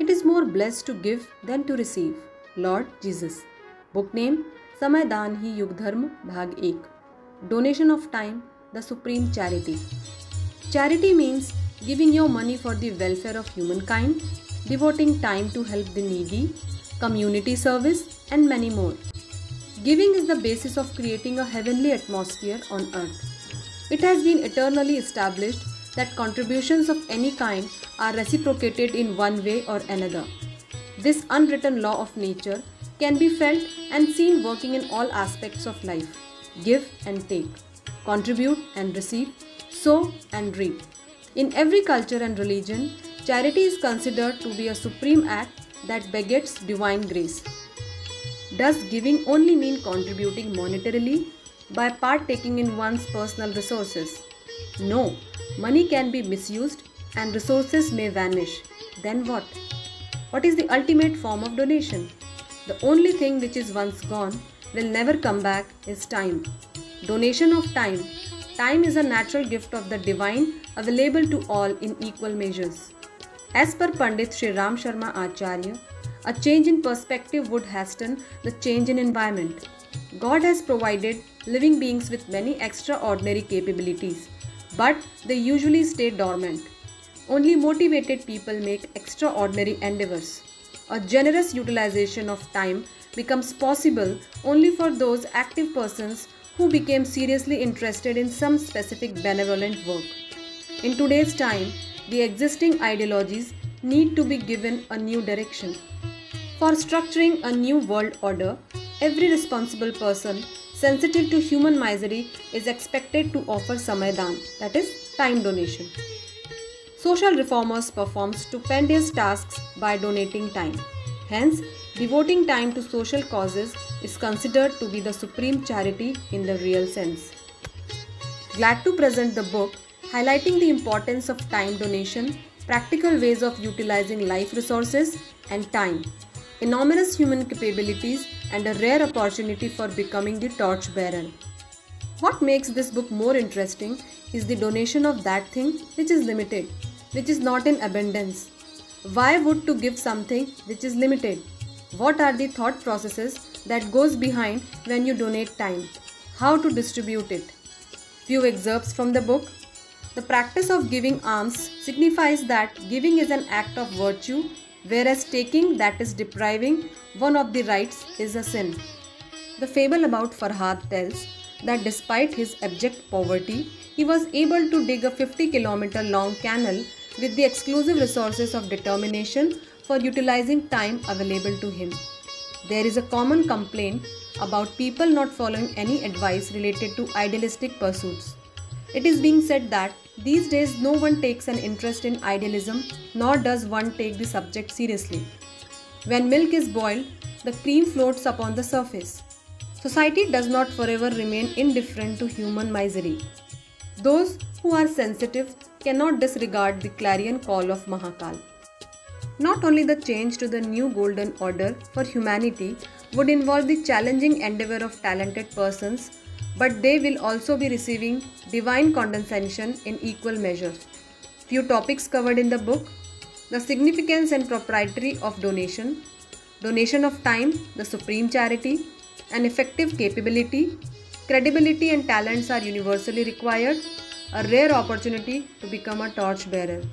It is more blessed to give than to receive. Lord Jesus. Book name Samaydan Hi Yug Dharma Bhag 1. Donation of time, the supreme charity. Charity means giving your money for the welfare of humankind, devoting time to help the needy, community service, and many more. Giving is the basis of creating a heavenly atmosphere on earth. It has been eternally established that contributions of any kind are reciprocated in one way or another. This unwritten law of nature can be felt and seen working in all aspects of life. Give and take, contribute and receive, sow and reap. In every culture and religion, charity is considered to be a supreme act that begets divine grace. Does giving only mean contributing monetarily by partaking in one's personal resources? No, money can be misused and resources may vanish. Then what? What is the ultimate form of donation? The only thing which is once gone will never come back is time. Donation of time. Time is a natural gift of the divine available to all in equal measures. As per Pandit Shri Ram Sharma Acharya, a change in perspective would hasten the change in environment. God has provided living beings with many extraordinary capabilities, but they usually stay dormant. Only motivated people make extraordinary endeavors. A generous utilization of time becomes possible only for those active persons who became seriously interested in some specific benevolent work. In today's time, the existing ideologies need to be given a new direction. For structuring a new world order, every responsible person sensitive to human misery is expected to offer samaydan, that is, time donation. Social reformers perform stupendous tasks by donating time. Hence, devoting time to social causes is considered to be the supreme charity in the real sense. Glad to present the book highlighting the importance of time donation, practical ways of utilizing life resources and time, enormous human capabilities, and a rare opportunity for becoming the torchbearer. What makes this book more interesting is the donation of that thing which is limited, which is not in abundance. Why would to give something which is limited? What are the thought processes that goes behind when you donate time? How to distribute it? Few excerpts from the book. The practice of giving alms signifies that giving is an act of virtue, whereas taking, that is depriving one of the rights, is a sin. The fable about Farhad tells that despite his abject poverty, he was able to dig a 50-kilometer long canal with the exclusive resources of determination for utilizing time available to him. There is a common complaint about people not following any advice related to idealistic pursuits. It is being said that these days no one takes an interest in idealism, nor does one take the subject seriously. When milk is boiled, the cream floats upon the surface. Society does not forever remain indifferent to human misery. Those who are sensitive cannot disregard the clarion call of Mahakal. Not only the change to the new golden order for humanity would involve the challenging endeavor of talented persons, but they will also be receiving divine condescension in equal measure. Few topics covered in the book: the significance and propriety of donation, donation of time, the supreme charity, an effective capability, credibility and talents are universally required, a rare opportunity to become a torchbearer.